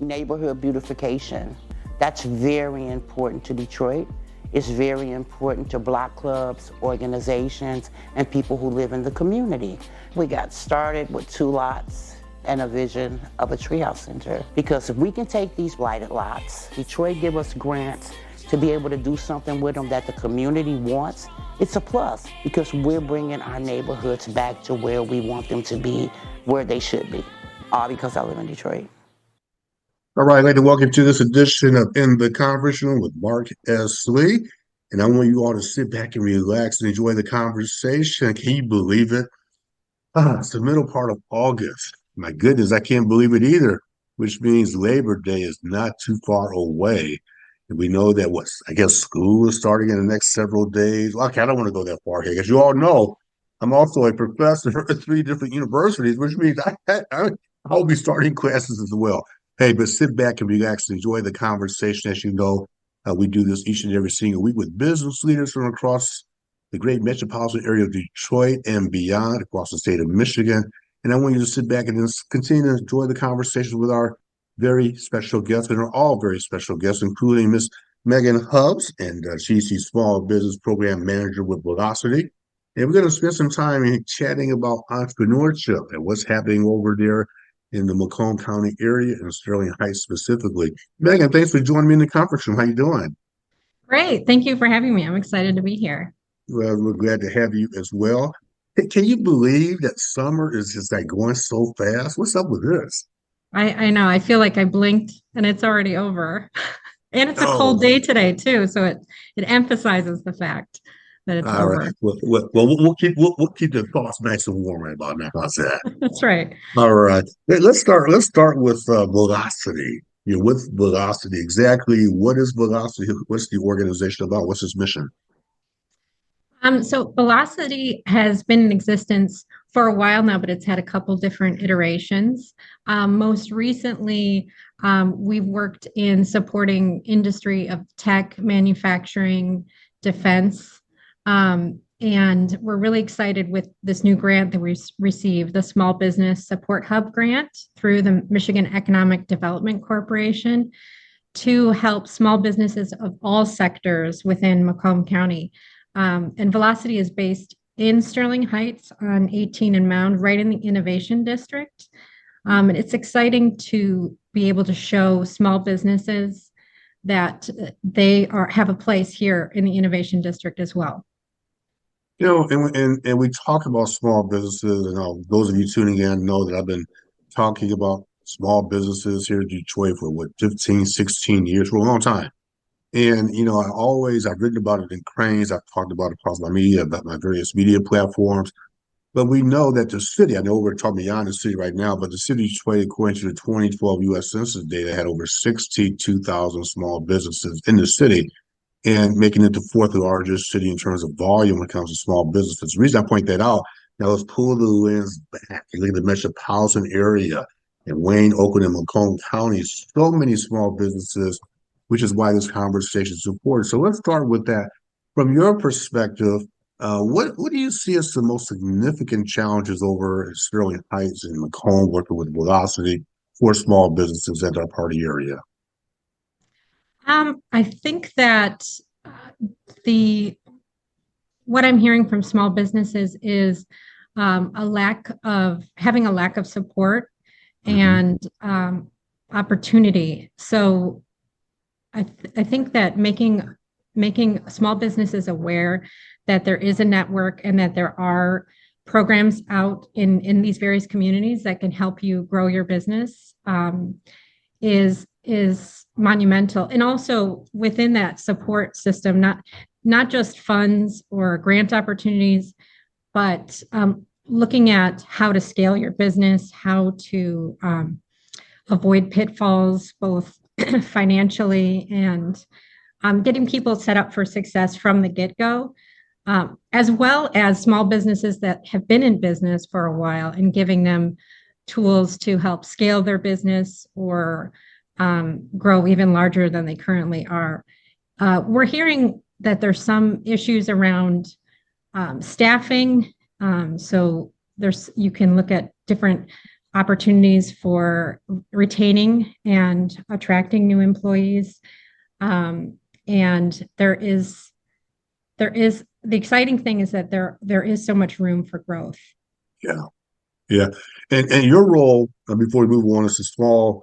neighborhood beautification. That's very important to Detroit. It's very important to block clubs, organizations, and people who live in the community. We got started with 2 lots and a vision of a treehouse center. Because if we can take these blighted lots, Detroit give us grants to be able to do something with them that the community wants, it's a plus because we're bringing our neighborhoods back to where we want them to be, where they should be. All because I live in Detroit. All right, I'd like to welcome to this edition of In the Conference Room with Mark S. Lee. And I want you all to sit back and relax and enjoy the conversation. Can you believe it? It's the middle part of August. My goodness, I can't believe it either, which means Labor Day is not too far away. And we know that I guess school is starting in the next several days. Okay, I don't want to go that far here because you all know I'm also a professor at 3 different universities, which means I'll be starting classes as well. Hey, but sit back and relax and enjoy the conversation. As you know, we do this each and every single week with business leaders from across the great metropolitan area of Detroit and beyond, across the state of Michigan. And I want you to sit back and just continue to enjoy the conversation with our very special guests, and are all very special guests, including Miss Meghan Hubbs, and she's the Small Business Program Manager with Velocity. And we're going to spend some time chatting about entrepreneurship and what's happening over there in the Macomb County area and Sterling Heights specifically. Meghan, thanks for joining me in the conference room. How you doing? Great. Thank you for having me. I'm excited to be here. Well, we're glad to have you as well. Hey, can you believe that summer is just like going so fast? What's up with this? I know. I feel like I blinked and it's already over. And it's a Oh, cold day today too, so it emphasizes the fact that it's all right. over. We'll keep the thoughts nice and warm right about now. How's that? That's right. All right. Let's start with Velocity. You're with Velocity. Exactly what is Velocity? What's the organization about? What's its mission? So Velocity has been in existence for a while now, but it's had a couple different iterations. Most recently, we've worked in supporting industry of tech, manufacturing, defense. And we're really excited with this new grant that we received, the Small Business Support Hub grant through the Michigan Economic Development Corporation to help small businesses of all sectors within Macomb County. And Velocity is based in Sterling Heights on 18 and Mound, right in the Innovation District. And it's exciting to be able to show small businesses that have a place here in the Innovation District as well. And we talk about small businesses, and those of you tuning in know that I've been talking about small businesses here in Detroit for 15, 16 years, for a long time. And I've written about it in Cranes, I've talked about it across my media, about my various media platforms. But we know that the city, I know we're talking beyond the city right now, but the city of Detroit, according to the 2012 U.S. Census data, had over 62,000 small businesses in the city, and making it the 4th largest city in terms of volume when it comes to small businesses. The reason I point that out, now let's pull the lens back and look at the metropolitan area in Wayne, Oakland, and Macomb counties. So many small businesses, which is why this conversation is important. So let's start with that. From your perspective, what do you see as the most significant challenges over in Sterling Heights and Macomb working with Velocity for small businesses that are part of the area? I think that the what I'm hearing from small businesses is a lack of support and opportunity. So I think that making small businesses aware that there is a network and that there are programs out in these various communities that can help you grow your business is monumental. And also within that support system, not just funds or grant opportunities, but looking at how to scale your business, how to avoid pitfalls, both financially and getting people set up for success from the get-go, as well as small businesses that have been in business for a while and giving them tools to help scale their business or grow even larger than they currently are. We're hearing that there's some issues around staffing. So you can look at different opportunities for retaining and attracting new employees. And the exciting thing is that there is so much room for growth. Yeah. Yeah, and your role before we move on is a small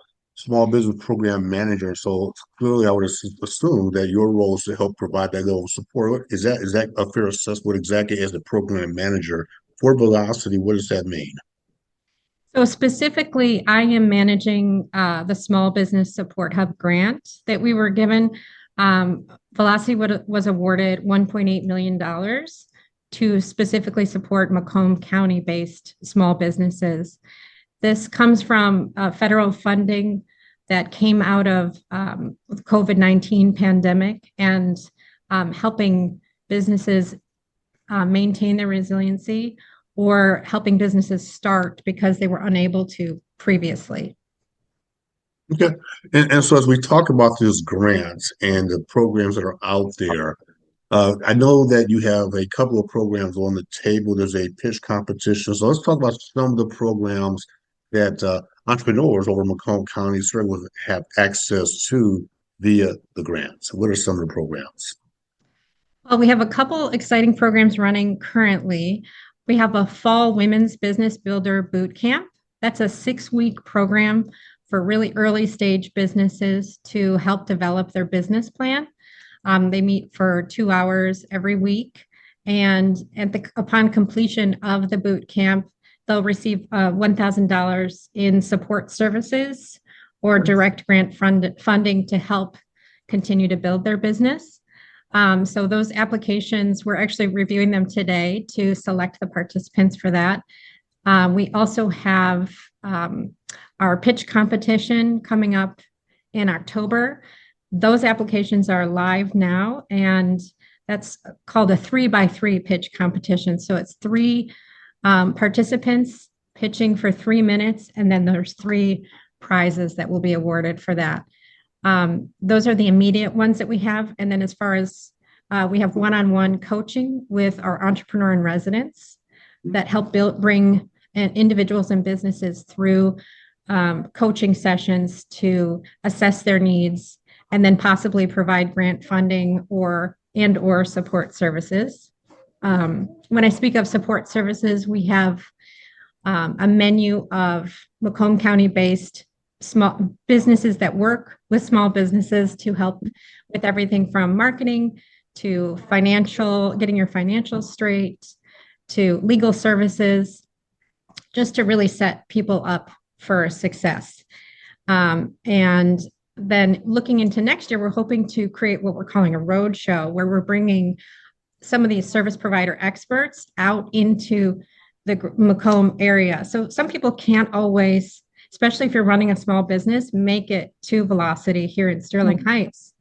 business program manager. So clearly, I would assume that your role is to help provide that level of support. Is that a fair assessment? What exactly as the program manager for Velocity? What does that mean? So specifically, I am managing the Small Business Support Hub grant that we were given. Velocity was awarded $1.8 million to specifically support Macomb County-based small businesses. This comes from federal funding that came out of the COVID-19 pandemic and helping businesses maintain their resiliency or helping businesses start because they were unable to previously. Okay, and so as we talk about these grants and the programs that are out there, I know that you have a couple of programs on the table. There's a pitch competition. So let's talk about some of the programs that entrepreneurs over Macomb County certainly have access to via the grants. What are some of the programs? Well, we have a couple exciting programs running currently. We have a Fall Women's Business Builder Boot Camp. That's a 6-week program for really early stage businesses to help develop their business plan. They meet for 2 hours every week. And upon completion of the boot camp, they'll receive $1,000 in support services or direct grant funding to help continue to build their business. So those applications, we're actually reviewing them today to select the participants for that. We also have our pitch competition coming up in October. Those applications are live now, and that's called a 3x3 pitch competition. So it's three participants pitching for 3 minutes, and then there's 3 prizes that will be awarded for that. Those are the immediate ones that we have. And then as far as we have one-on-one coaching with our entrepreneur in residence that help bring individuals and businesses through coaching sessions to assess their needs and then possibly provide grant funding or support services. When I speak of support services, we have a menu of Macomb County-based small businesses that work with small businesses to help with everything from marketing to getting your financials straight, to legal services, just to really set people up for success. And then looking into next year, we're hoping to create what we're calling a road show, where we're bringing some of these service provider experts out into the Macomb area. So some people can't always, especially if you're running a small business, make it to Velocity here in Sterling Heights.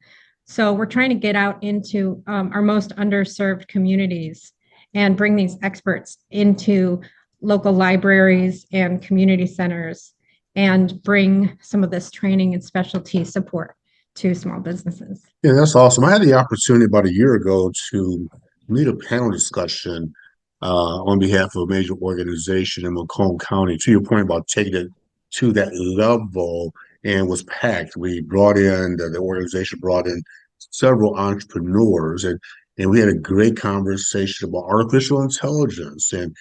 So we're trying to get out into our most underserved communities and bring these experts into local libraries and community centers and bring some of this training and specialty support to small businesses. Yeah, that's awesome. I had the opportunity about a year ago to lead a panel discussion on behalf of a major organization in Macomb County. To your point about taking it to that level, and was packed. The organization brought in several entrepreneurs, and we had a great conversation about artificial intelligence and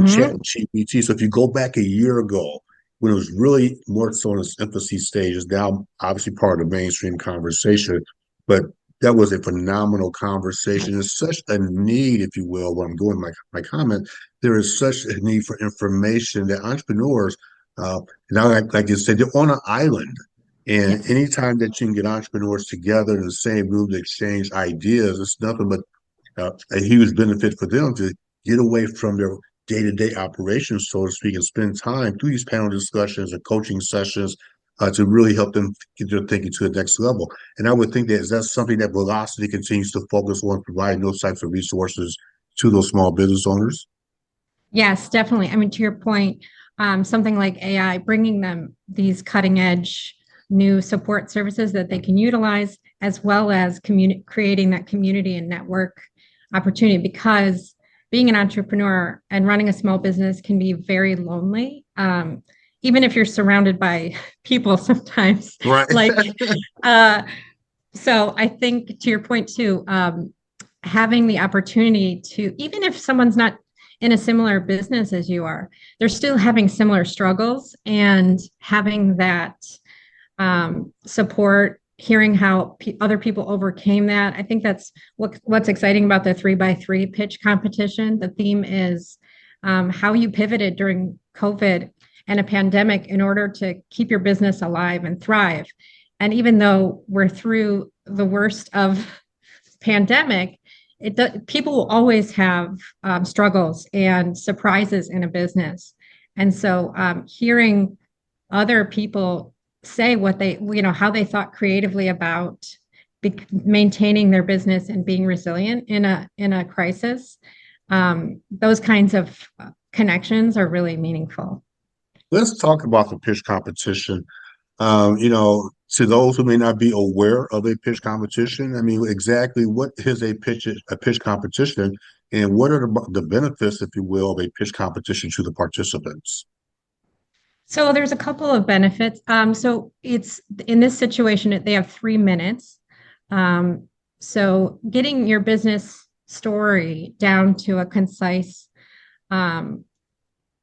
chat GPT. So if you go back a year ago, when it was really more so in its infancy stages, now obviously part of the mainstream conversation, but that was a phenomenal conversation. There's such a need, if you will, when I'm doing my comment, there is such a need for information that entrepreneurs, now like you said, they're on an island. And Yes. anytime that you can get entrepreneurs together in the same room to exchange ideas, it's nothing but a huge benefit for them to get away from their day-to-day operations, so to speak, and spend time through these panel discussions and coaching sessions to really help them get their thinking to the next level. And I would think that that's something that Velocity continues to focus on, providing those types of resources to those small business owners. Yes, definitely. I mean, to your point, something like AI, bringing them these cutting edge new support services that they can utilize, as well as creating that community and network opportunity, because being an entrepreneur and running a small business can be very lonely. even if you're surrounded by people sometimes, Right. like, uh, so I think to your point too, having the opportunity to, even if someone's not in a similar business as you are, they're still having similar struggles, and having that support, hearing how other people overcame that. I think that's what's exciting about the 3x3 pitch competition. The theme is how you pivoted during COVID and a pandemic in order to keep your business alive and thrive. And even though we're through the worst of pandemic, people will always have struggles and surprises in a business. And so hearing other people say what they, how they thought creatively about maintaining their business and being resilient in a crisis, those kinds of connections are really meaningful. Let's talk about the pitch competition. To those who may not be aware of a pitch competition, I mean, exactly what is a pitch competition, and what are the benefits, if you will, of a pitch competition to the participants? So there's a couple of benefits. So it's in this situation, they have 3 minutes. So getting your business story down to a concise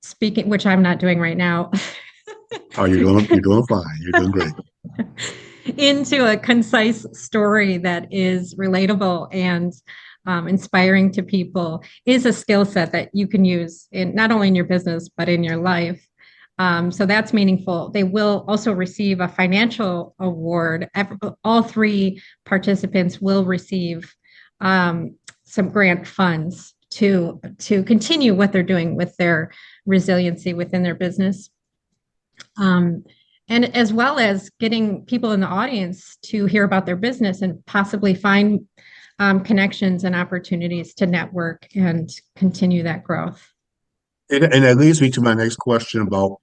speaking, which I'm not doing right now. Oh, you're doing fine. You're doing great. Into a concise story that is relatable and inspiring to people is a skill set that you can use in not only in your business but in your life. So that's meaningful. They will also receive a financial award. All three participants will receive some grant funds to continue what they're doing with their resiliency within their business. And as well as getting people in the audience to hear about their business and possibly find connections and opportunities to network and continue that growth. And that leads me to my next question about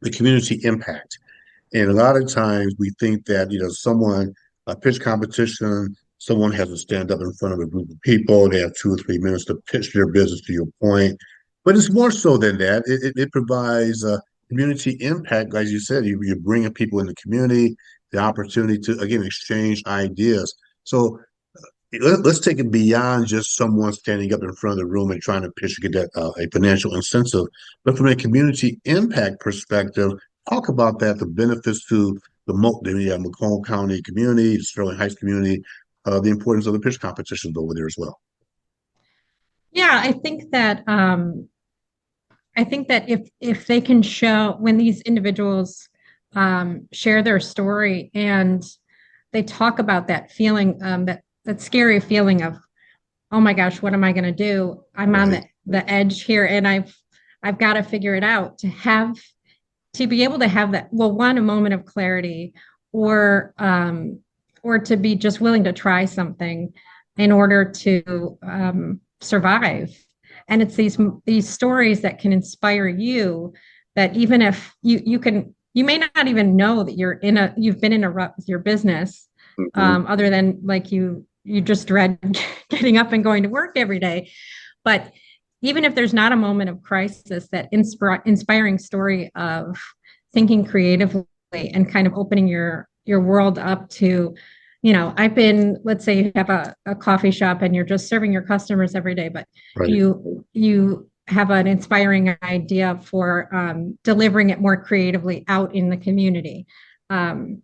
the community impact. And a lot of times we think that, a pitch competition, someone has to stand up in front of a group of people. They have 2 or 3 minutes to pitch their business, to your point. But it's more so than that. It provides a community impact. As you said, you're bringing people in the community, the opportunity to, again, exchange ideas. So let's take it beyond just someone standing up in front of the room and trying to pitch to get that a financial incentive, but from a community impact perspective, talk about that, the benefits to the Macomb County community, the Sterling Heights community, the importance of the pitch competitions over there as well. Yeah, I think that if they can show, when these individuals share their story and they talk about that feeling, that scary feeling of, oh my gosh, what am I going to do? I'm on the edge here, and I've got to figure it out. To be able to have that, well, one, a moment of clarity, or to be just willing to try something in order to survive. And it's these stories that can inspire you, that even if you may not even know that you've been in a rut with your business, other than like you just dread getting up and going to work every day. But even if there's not a moment of crisis, that inspiring story of thinking creatively and kind of opening your world up to, let's say you have a coffee shop and you're just serving your customers every day, but you have an inspiring idea for delivering it more creatively out in the community. And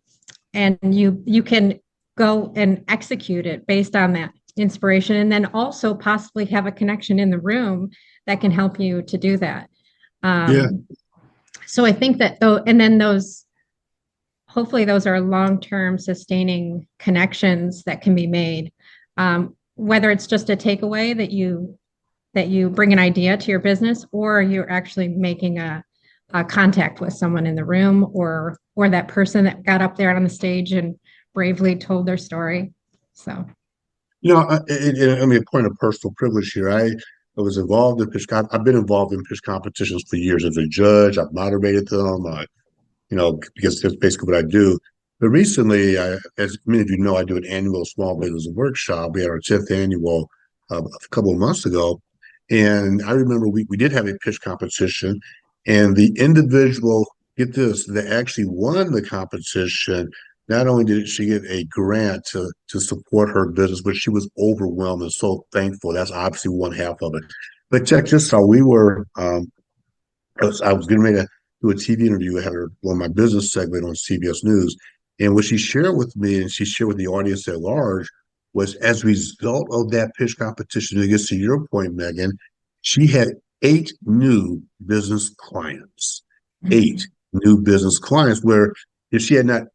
you can go and execute it based on that inspiration, and then also possibly have a connection in the room that can help you to do that. So I think that hopefully those are long-term sustaining connections that can be made, whether it's just a takeaway that you bring an idea to your business, or you're actually making a contact with someone in the room, or that person that got up there on the stage and bravely told their story. So, I mean, a point of personal privilege here. I was involved in pitch. I've been involved in pitch competitions for years as a judge. I've moderated them. Because that's basically what I do. But recently, as many of you know, I do an annual small business workshop. We had our 10th annual a couple of months ago. And I remember we did have a pitch competition, and the individual get this, they actually won the competition. Not only did she get a grant to support her business, but she was overwhelmed and so thankful. That's obviously one half of it. But check this out. I was getting ready to do a TV interview. I had her on my business segment on CBS News. And what she shared with me and she shared with the audience at large was as a result of that pitch competition, to get to your point, Megan, she had 8 new business clients. Mhm. 8 new business clients, where if she had not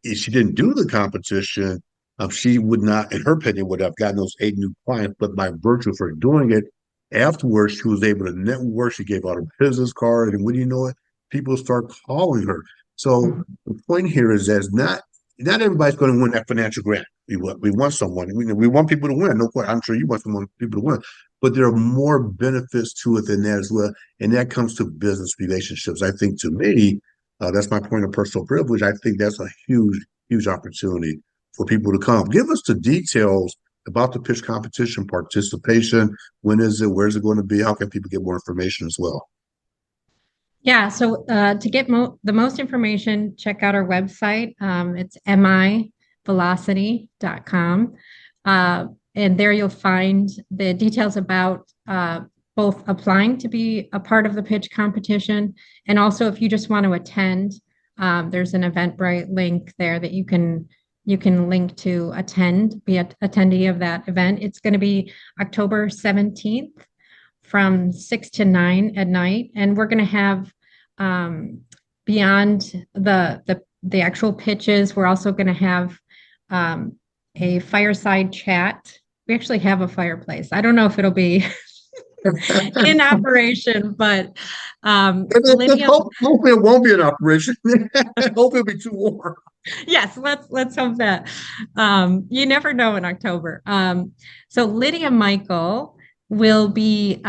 if she didn't do the competition, she would not, in her opinion, would have gotten those 8 new clients. But by virtue of her doing it, afterwards, she was able to network. She gave out her business card, and when you know it, people start calling her. So the point here is that not everybody's going to win that financial grant. We want someone. We want people to win. No question. I'm sure you want people to win. But there are more benefits to it than that as well, and that comes to business relationships. I think to me, that's my point of personal privilege. I think that's a huge, huge opportunity for people to come. Give us the details about the pitch competition participation. When is it? Where's it going to be? How can people get more information as well? Yeah, so to get the most information, check out our website. It's mivelocity.com. And there you'll find the details about both applying to be a part of the pitch competition. And also, if you just want to attend, there's an Eventbrite link there that you can link to attend, be an attendee of that event. It's going to be October 17th from 6 to 9 at night. And we're going to have beyond the actual pitches, we're also going to have a fireside chat. We actually have a fireplace. I don't know if it'll be in operation, but Lydia, Hopefully it won't be an operation. Hopefully it'll be too warm. yes, let's hope that. You never know in October. So Lydia Michael will be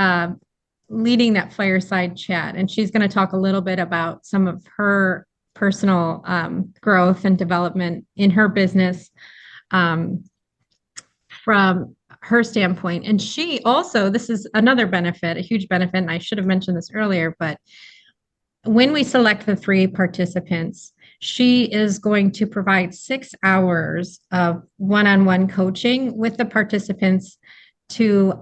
leading that fireside chat, and she's going to talk a little bit about some of her personal growth and development in her business from her standpoint. And she also, this is another benefit, a huge benefit, and I should have mentioned this earlier, but when we select the 3 participants, she is going to provide 6 hours of one-on-one coaching with the participants to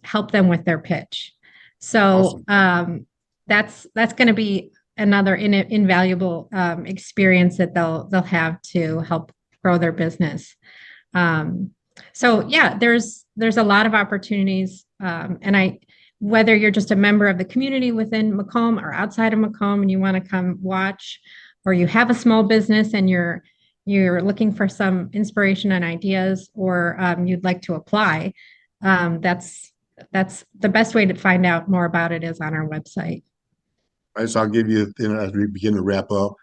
help them with their pitch. So Awesome. That's going to be another invaluable experience that they'll have to help grow their business. So yeah, there's a lot of opportunities, and whether you're just a member of the community within Macomb or outside of Macomb and you want to come watch, or you have a small business and you're looking for some inspiration and ideas, or you'd like to apply, that's the best way to find out more about it is on our website. All right, so I'll give you, as we begin to wrap up,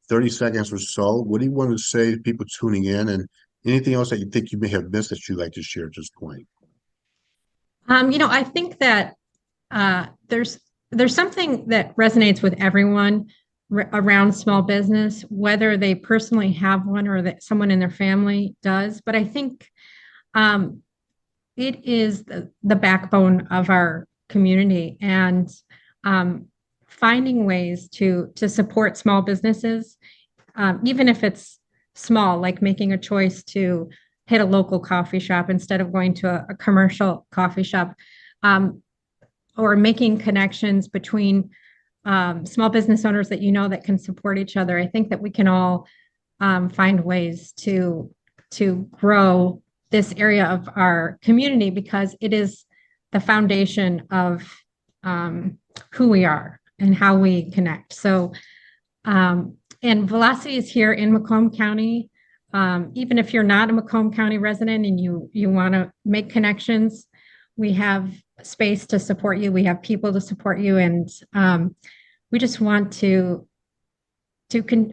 30 seconds or so. What do you want to say to people tuning in, and anything else that you think you may have missed that you'd like to share at this point? I think that there's something that resonates with everyone around small business, whether they personally have one or that someone in their family does. But I think it is the backbone of our community, and finding ways to support small businesses, even if it's small, like making a choice to hit a local coffee shop instead of going to a commercial coffee shop, or making connections between small business owners that that can support each other. I think that we can all find ways to grow this area of our community, because it is the foundation of who we are and how we connect. So, and Velocity is here in Macomb County. Even if you're not a Macomb County resident and you want to make connections, we have space to support you. We have people to support you, and we just want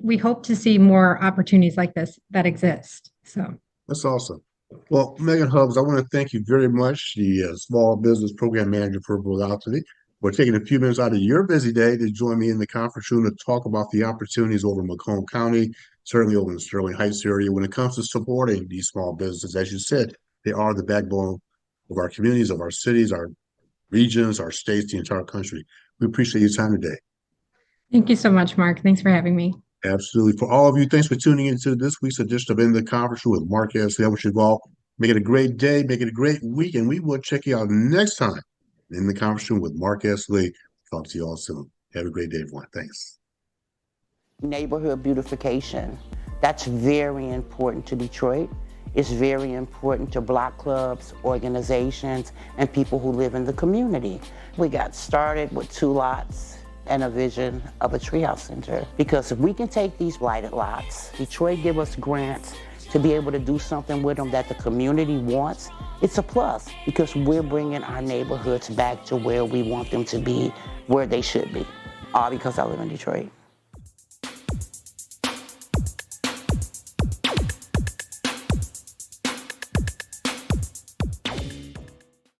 we hope to see more opportunities like this that exist. So That's awesome. Well, Megan Hubbs, I want to thank you very much, the Small Business Program Manager for Velocity, for taking a few minutes out of your busy day to join me in the conference room to talk about the opportunities over in Macomb County, certainly over in the Sterling Heights area, when it comes to supporting these small businesses. As you said, they are the backbone of our communities, of our cities, our regions, our states, the entire country. We appreciate your time today. Thank you so much, Mark. Thanks for having me. Absolutely. For all of you, thanks for tuning into this week's edition of In the Conference Room with Mark S. I wish you all make it a great day, make it a great week, and we will check you out next time in the Conference Room with Mark S. Lee. Talk to you all soon. Have a great day, everyone. Thanks. Neighborhood beautification. That's very important to Detroit. It's very important to block clubs, organizations, and people who live in the community. We got started with 2 lots and a vision of a treehouse center. Because if we can take these blighted lots, Detroit give us grants to be able to do something with them that the community wants, it's a plus because we're bringing our neighborhoods back to where we want them to be, where they should be. All because I live in Detroit.